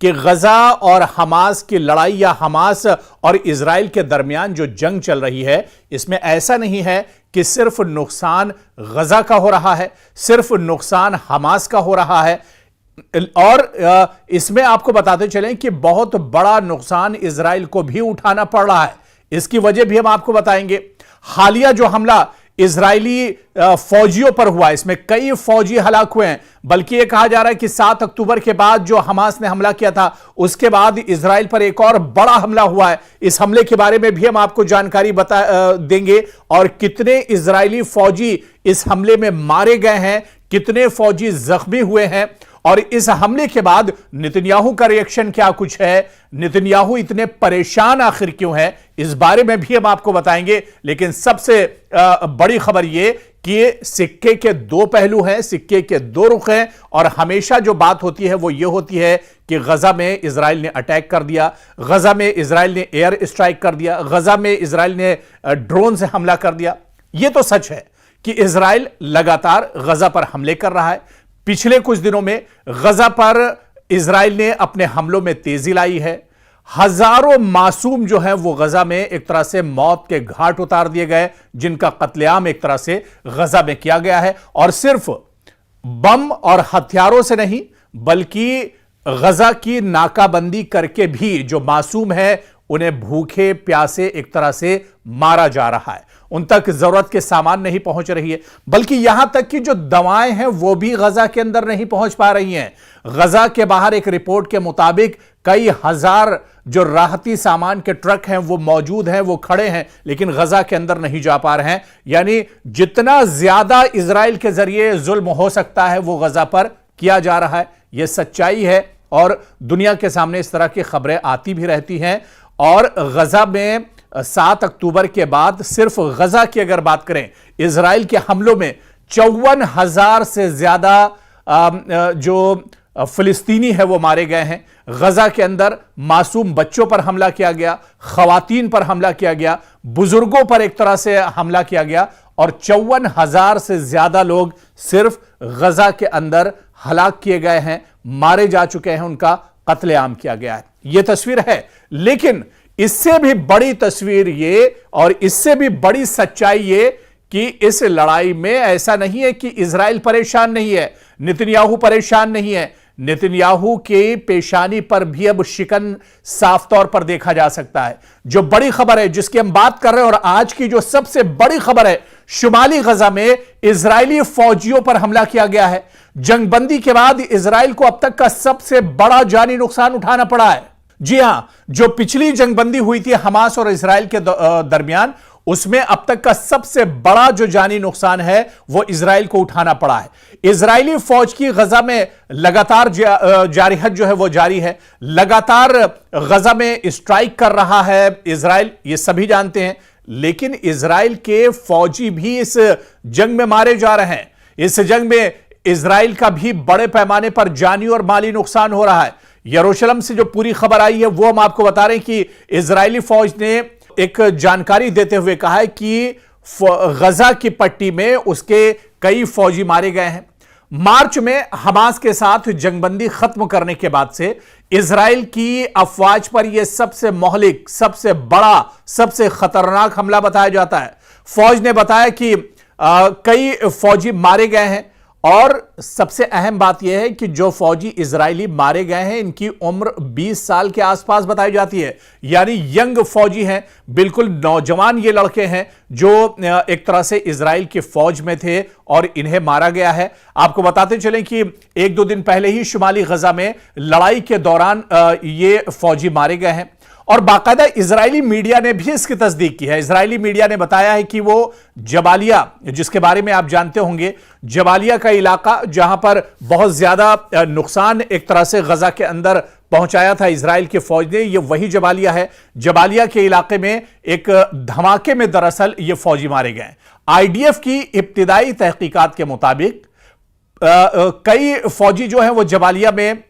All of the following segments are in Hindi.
कि गजा और हमास की लड़ाई या हमास और इजराइल के दरमियान जो जंग चल रही है, इसमें ऐसा नहीं है कि सिर्फ नुकसान गजा का हो रहा है, सिर्फ नुकसान हमास का हो रहा है। और इसमें आपको बताते चलें कि बहुत बड़ा नुकसान इजराइल को भी उठाना पड़ रहा है। इसकी वजह भी हम आपको बताएंगे। हालिया जो हमला इजरायली फौजियों पर हुआ, इसमें कई फौजी हलाक हुए हैं। बल्कि यह कहा जा रहा है कि 7 अक्टूबर के बाद जो हमास ने हमला किया था, उसके बाद इजराइल पर एक और बड़ा हमला हुआ है। इस हमले के बारे में भी हम आपको जानकारी देंगे और कितने इजरायली फौजी इस हमले में मारे गए हैं, कितने फौजी जख्मी हुए हैं और इस हमले के बाद नेतन्याहू का रिएक्शन क्या कुछ है, नेतन्याहू इतने परेशान आखिर क्यों है, इस बारे में भी हम आपको बताएंगे। लेकिन सबसे बड़ी खबर यह कि सिक्के के दो पहलू हैं, सिक्के के दो रुख हैं और हमेशा जो बात होती है वो ये होती है कि गजा में इजराइल ने अटैक कर दिया, गजा में इजराइल ने एयर स्ट्राइक कर दिया, गजा में इजराइल ने ड्रोन से हमला कर दिया। यह तो सच है कि इजराइल लगातार गजा पर हमले कर रहा है। पिछले कुछ दिनों में गजा पर इजराइल ने अपने हमलों में तेजी लाई है। हजारों मासूम जो हैं वो गजा में एक तरह से मौत के घाट उतार दिए गए, जिनका कत्लेआम एक तरह से गजा में किया गया है। और सिर्फ बम और हथियारों से नहीं, बल्कि गजा की नाकाबंदी करके भी जो मासूम है उन्हें भूखे प्यासे एक तरह से मारा जा रहा है। उन तक जरूरत के सामान नहीं पहुंच रही है, बल्कि यहां तक कि जो दवाएं हैं वो भी गजा के अंदर नहीं पहुंच पा रही हैं। गजा के बाहर एक रिपोर्ट के मुताबिक कई हजार जो राहती सामान के ट्रक हैं वो मौजूद हैं, वो खड़े हैं, लेकिन गजा के अंदर नहीं जा पा रहे हैं। यानी जितना ज्यादा इजराइल के जरिए जुल्म हो सकता है वो गजा पर किया जा रहा है। यह सच्चाई है और दुनिया के सामने इस तरह की खबरें आती भी रहती हैं। और गजा में 7 अक्टूबर के बाद सिर्फ गजा की अगर बात करें, इजराइल के हमलों में 54,000 से ज्यादा जो फिलिस्तीनी है वो मारे गए हैं। गजा के अंदर मासूम बच्चों पर हमला किया गया, खवातीन पर हमला किया गया, बुजुर्गों पर एक तरह से हमला किया गया और 54,000 से ज्यादा लोग सिर्फ गजा के अंदर हलाक किए गए हैं, मारे जा चुके हैं, उनका कत्लेआम किया गया है। यह तस्वीर है। लेकिन इससे भी बड़ी तस्वीर ये और इससे भी बड़ी सच्चाई ये कि इस लड़ाई में ऐसा नहीं है कि इजराइल परेशान नहीं है, नेतन्याहू परेशान नहीं है। नेतन्याहू के पेशानी पर भी अब शिकन साफ तौर पर देखा जा सकता है। जो बड़ी खबर है जिसकी हम बात कर रहे हैं और आज की जो सबसे बड़ी खबर है, शुमाली गजा में इजरायली फौजियों पर हमला किया गया है। जंगबंदी के बाद इजराइल को अब तक का सबसे बड़ा जानी नुकसान उठाना पड़ा है। जी हां, जो पिछली जंगबंदी हुई थी हमास और इजराइल के दरमियान, उसमें अब तक का सबसे बड़ा जो जानी नुकसान है वो इजराइल को उठाना पड़ा है। इजरायली फौज की गजा में लगातार जारिहत जो है वो जारी है, लगातार गजा में स्ट्राइक कर रहा है इजराइल, ये सभी जानते हैं। लेकिन इजराइल के फौजी भी इस जंग में मारे जा रहे हैं। इस जंग में इजराइल का भी बड़े पैमाने पर जानी और माली नुकसान हो रहा है। यरूशलेम से जो पूरी खबर आई है वो हम आपको बता रहे हैं कि इजरायली फौज ने एक जानकारी देते हुए कहा है कि गजा की पट्टी में उसके कई फौजी मारे गए हैं। मार्च में हमास के साथ जंगबंदी खत्म करने के बाद से इजराइल की अफवाज पर यह सबसे मोहलिक, सबसे बड़ा, सबसे खतरनाक हमला बताया जाता है। फौज ने बताया कि कई फौजी मारे गए हैं और सबसे अहम बात यह है कि जो फौजी इजरायली मारे गए हैं इनकी उम्र 20 साल के आसपास बताई जाती है। यानी यंग फौजी हैं, बिल्कुल नौजवान ये लड़के हैं जो एक तरह से इजराइल की फौज में थे और इन्हें मारा गया है। आपको बताते चलें कि 1-2 दिन पहले ही शुमाली गजा में लड़ाई के दौरान ये फौजी मारे गए हैं और बाकायदा इजरायली मीडिया ने भी इसकी तस्दीक की है। इजरायली मीडिया ने बताया है कि वो जबालिया, जिसके बारे में आप जानते होंगे, जबालिया का इलाका जहां पर बहुत ज्यादा नुकसान एक तरह से गजा के अंदर पहुंचाया था इजराइल की फौज ने, ये वही जबालिया है। जबालिया के इलाके में एक धमाके में दरअसल ये फौजी मारे गए। आईडीएफ की इब्तिदाई तहकीकात के मुताबिक कई फौजी जो हैं वो जबालिया में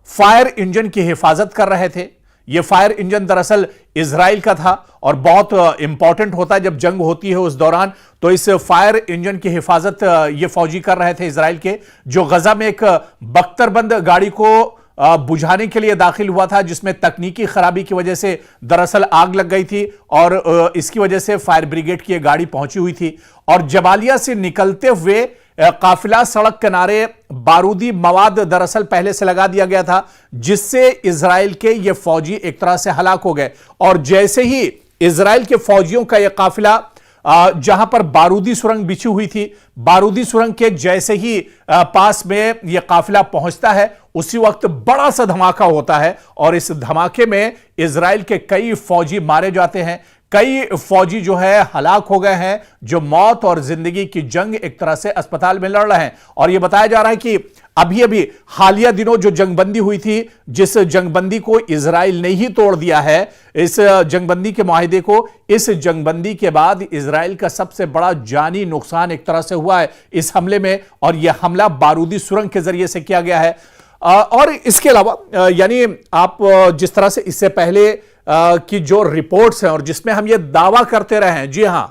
फायर इंजन की हिफाजत कर रहे थे। यह फायर इंजन दरअसल इजराइल का था और बहुत इंपॉर्टेंट होता है जब जंग होती है उस दौरान। तो इस फायर इंजन की हिफाजत ये फौजी कर रहे थे इजराइल के, जो गजा में एक बख्तरबंद गाड़ी को बुझाने के लिए दाखिल हुआ था, जिसमें तकनीकी खराबी की वजह से दरअसल आग लग गई थी और इसकी वजह से फायर ब्रिगेड की गाड़ी पहुंची हुई थी और जबालिया से निकलते हुए काफिला सड़क किनारे बारूदी मवाद दरअसल पहले से लगा दिया गया था, जिससे इजराइल के ये फौजी एक तरह से हलाक हो गए। और जैसे ही इजराइल के फौजियों का यह काफिला जहां पर बारूदी सुरंग बिछी हुई थी, बारूदी सुरंग के जैसे ही पास में यह काफिला पहुंचता है, उसी वक्त बड़ा सा धमाका होता है और इस धमाके में इजराइल के कई फौजी मारे जाते हैं, कई फौजी जो है हलाक हो गए हैं, जो मौत और जिंदगी की जंग एक तरह से अस्पताल में लड़ रहे हैं। और यह बताया जा रहा है कि अभी अभी हालिया दिनों जो जंगबंदी हुई थी, जिस जंगबंदी को इजराइल ने ही तोड़ दिया है, इस जंगबंदी के मुआहिदे को, इस जंगबंदी के बाद इजराइल का सबसे बड़ा जानी नुकसान एक तरह से हुआ है इस हमले में, और यह हमला बारूदी सुरंग के जरिए से किया गया है। और इसके अलावा यानी आप जिस तरह से इससे पहले की जो रिपोर्ट्स हैं और जिसमें हम ये दावा करते रहे हैं, जी हां,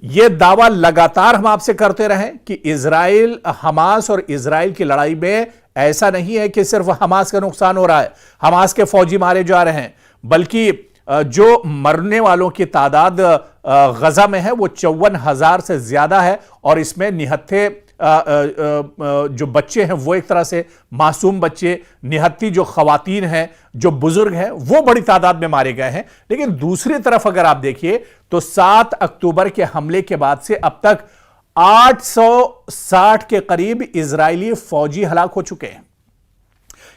ये दावा लगातार हम आपसे करते रहे कि इजराइल, हमास और इजराइल की लड़ाई में ऐसा नहीं है कि सिर्फ हमास का नुकसान हो रहा है, हमास के फौजी मारे जा रहे हैं, बल्कि जो मरने वालों की तादाद गजा में है वो 54,000 से ज्यादा है और इसमें निहत्थे जो बच्चे हैं वो एक तरह से मासूम बच्चे, निहत्ती जो खवातीन हैं, जो बुजुर्ग हैं, वो बड़ी तादाद में मारे गए हैं। लेकिन दूसरी तरफ अगर आप देखिए तो 7 अक्टूबर के हमले के बाद से अब तक 860 के करीब इजरायली फौजी हलाक हो चुके हैं।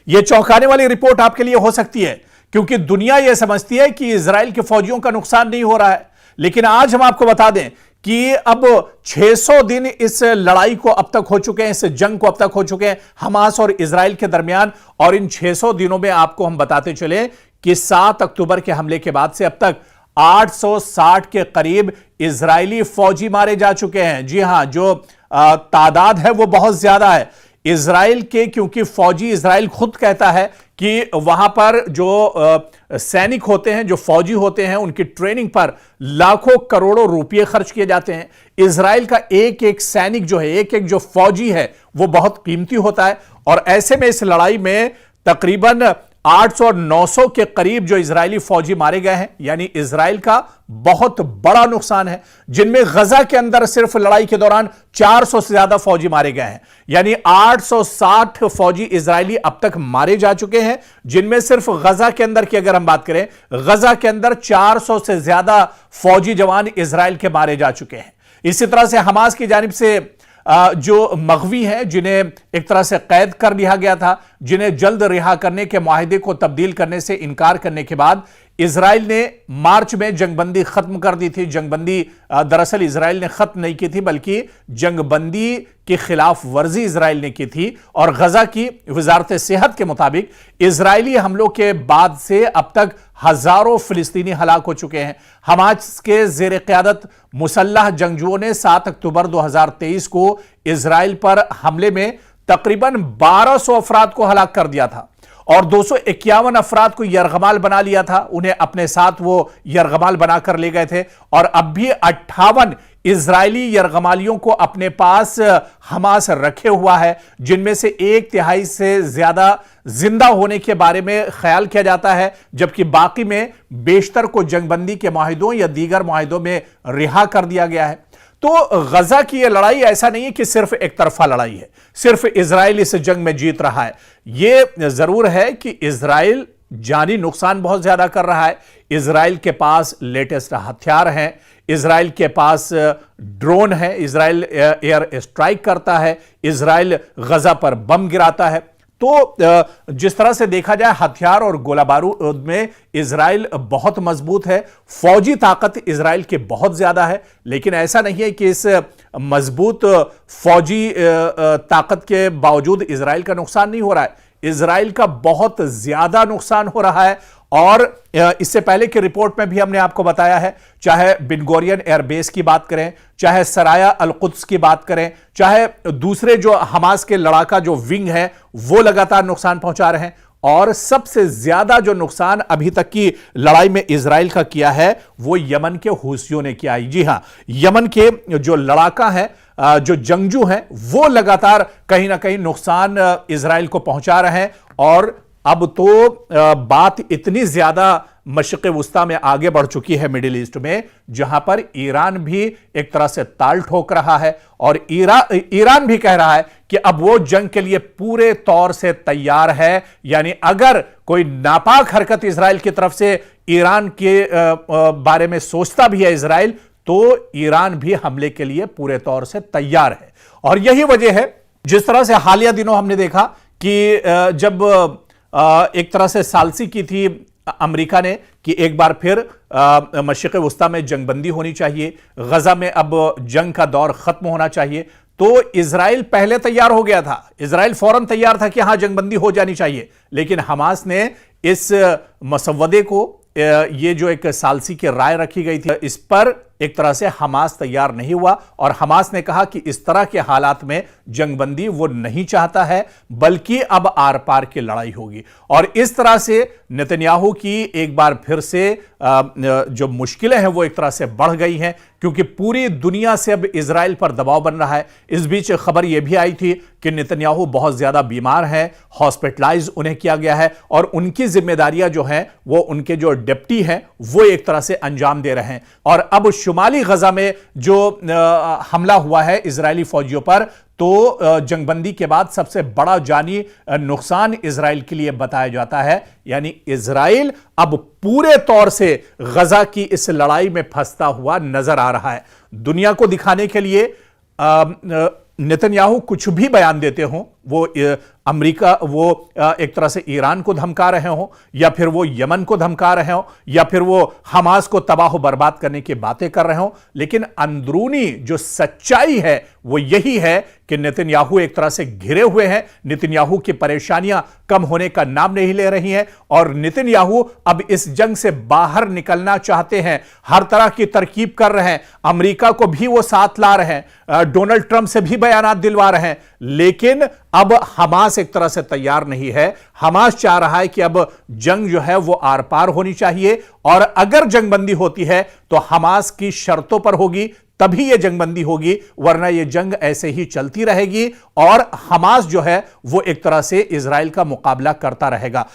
यह चौंकाने वाली रिपोर्ट आपके लिए हो सकती है, क्योंकि दुनिया यह समझती है कि इजराइल के फौजियों का नुकसान नहीं हो रहा है। लेकिन आज हम आपको बता दें कि अब 600 दिन इस लड़ाई को अब तक हो चुके हैं, इस जंग को अब तक हो चुके हैं हमास और इजराइल के दरमियान। और इन 600 दिनों में आपको हम बताते चले कि 7 अक्टूबर के हमले के बाद से अब तक 860 के करीब इजरायली फौजी मारे जा चुके हैं। जी हां, जो तादाद है वो बहुत ज्यादा है इजराइल के, क्योंकि फौजी, इजराइल खुद कहता है कि वहां पर जो सैनिक होते हैं, जो फौजी होते हैं, उनकी ट्रेनिंग पर लाखों करोड़ों रुपए खर्च किए जाते हैं। इजराइल का एक एक सैनिक जो है, एक एक जो फौजी है, वो बहुत कीमती होता है। और ऐसे में इस लड़ाई में तकरीबन 800 और 900 के करीब जो इजरायली फौजी मारे गए हैं, यानी इजराइल का बहुत बड़ा नुकसान है, जिनमें गजा के अंदर सिर्फ लड़ाई के दौरान 400 से ज्यादा फौजी मारे गए हैं। यानी 860 फौजी इजरायली अब तक मारे जा चुके हैं, जिनमें सिर्फ गजा के अंदर की अगर हम बात करें, गजा के अंदर 400 से ज्यादा फौजी जवान इजराइल के मारे जा चुके हैं। इसी तरह से हमास की जानिब से जो मगवी हैं, जिन्हें एक तरह से कैद कर लिया गया था, जिन्हें जल्द रिहा करने के मुआहिदे को तब्दील करने से इनकार करने के बाद इजराइल ने मार्च में जंगबंदी खत्म कर दी थी। जंगबंदी दरअसल इजराइल ने खत्म नहीं की थी, बल्कि जंगबंदी की खिलाफ वर्जी इजराइल ने की थी। और गजा की वजारत सेहत के मुताबिक इजरायली हमलों के बाद से अब तक हजारों फिलिस्तीनी हलाक हो चुके हैं। हमास के जेर क़यादत मुसल्लह जंगजुओं ने 7 अक्टूबर 2023 को इजराइल पर हमले में तकरीबन 1200 अफराद को हलाक कर दिया था और 251 अफराद को यरगमाल बना लिया था। उन्हें अपने साथ वो यरगमाल बनाकर ले गए थे और अब भी 58 इजरायली यरगमालियों को अपने पास हमास रखे हुआ है, जिनमें से 1/3 से ज्यादा जिंदा होने के बारे में ख्याल किया जाता है, जबकि बाकी में बेशतर को जंगबंदी के मुआहिदों या दीगर मुआहिदों में रिहा कर दिया गया है। तो गजा की यह लड़ाई ऐसा नहीं है कि सिर्फ एक तरफा लड़ाई है, सिर्फ इजराइल इस जंग में जीत रहा है। यह जरूर है कि इजराइल जानी नुकसान बहुत ज्यादा कर रहा है। इजराइल के पास लेटेस्ट हथियार हैं, इजराइल के पास ड्रोन है, इजराइल एयर स्ट्राइक करता है, इजराइल गजा पर बम गिराता है। तो जिस तरह से देखा जाए हथियार और गोला बारूद में इजराइल बहुत मजबूत है, फौजी ताकत इजराइल की बहुत ज्यादा है। लेकिन ऐसा नहीं है कि इस मजबूत फौजी ताकत के बावजूद इजराइल का नुकसान नहीं हो रहा है। इजराइल का बहुत ज्यादा नुकसान हो रहा है। और इससे पहले की रिपोर्ट में भी हमने आपको बताया है, चाहे बिन गोरियन एयरबेस की बात करें, चाहे सराया अल कुद्स की बात करें, चाहे दूसरे जो हमास के लड़ाका जो विंग है वो लगातार नुकसान पहुंचा रहे हैं। और सबसे ज्यादा जो नुकसान अभी तक की लड़ाई में इजराइल का किया है वो यमन के हूसियों ने किया है। जी हां, यमन के जो लड़ाका हैं, जो जंगजू हैं, वो लगातार कहीं ना कहीं नुकसान इजराइल को पहुंचा रहे हैं और अब तो बात इतनी ज्यादा मशरिक़ वुस्ता में आगे बढ़ चुकी है मिडिल ईस्ट में, जहां पर ईरान भी एक तरह से ताल ठोक रहा है और ईरान भी कह रहा है कि अब वो जंग के लिए पूरे तौर से तैयार है। यानी अगर कोई नापाक हरकत इजराइल की तरफ से ईरान के बारे में सोचता भी है इजराइल, तो ईरान भी हमले के लिए पूरे तौर से तैयार है। और यही वजह है जिस तरह से हालिया दिनों हमने देखा कि जब एक तरह से सालसी की थी अमेरिका ने कि एक बार फिर मशरिक़ वुस्ता में जंगबंदी होनी चाहिए, गजा में अब जंग का दौर खत्म होना चाहिए, तो इजराइल पहले तैयार हो गया था। इजराइल फौरन तैयार था कि हां जंगबंदी हो जानी चाहिए, लेकिन हमास ने इस मसवदे को, ये जो एक सालसी की राय रखी गई थी, इस पर एक तरह से हमास तैयार नहीं हुआ और हमास ने कहा कि इस तरह के हालात में जंगबंदी वो नहीं चाहता है, बल्कि अब आर पार की लड़ाई होगी। और इस तरह से नेतन्याहू की एक बार फिर से जो मुश्किलें हैं वो एक तरह से बढ़ गई हैं, क्योंकि पूरी दुनिया से अब इजराइल पर दबाव बन रहा है। इस बीच खबर यह भी आई थी कि नेतन्याहू बहुत ज्यादा बीमार हैं, हॉस्पिटलाइज उन्हें किया गया है और उनकी जिम्मेदारियां जो हैं वो उनके जो डिप्टी हैं वो एक तरह से अंजाम दे रहे हैं। और अब शुमाली गजा में जो हमला हुआ है इजरायली फौजियों पर, तो जंगबंदी के बाद सबसे बड़ा जानी नुकसान इजराइल के लिए बताया जाता है। यानी इजराइल अब पूरे तौर से गजा की इस लड़ाई में फंसता हुआ नजर आ रहा है। दुनिया को दिखाने के लिए नेतन्याहू कुछ भी बयान देते हो, वो अमेरिका, वो एक तरह से ईरान को धमका रहे हो, या फिर वो यमन को धमका रहे हो, या फिर वो हमास को तबाह बर्बाद करने की बातें कर रहे हो, लेकिन अंदरूनी जो सच्चाई है वो यही है कि नेतन्याहू एक तरह से घिरे हुए हैं। नेतन्याहू की परेशानियां कम होने का नाम नहीं ले रही हैं और नेतन्याहू अब इस जंग से बाहर निकलना चाहते हैं, हर तरह की तरकीब कर रहे हैं। अमेरिका को भी वो साथ ला रहे हैं, डोनाल्ड ट्रंप से भी बयानात दिलवा रहे हैं, लेकिन अब हमास एक तरह से तैयार नहीं है। हमास चाह रहा है कि अब जंग जो है वो आर पार होनी चाहिए और अगर जंगबंदी होती है तो हमास की शर्तों पर होगी, तभी यह जंगबंदी होगी, वरना यह जंग ऐसे ही चलती रहेगी और हमास जो है वो एक तरह से इजराइल का मुकाबला करता रहेगा।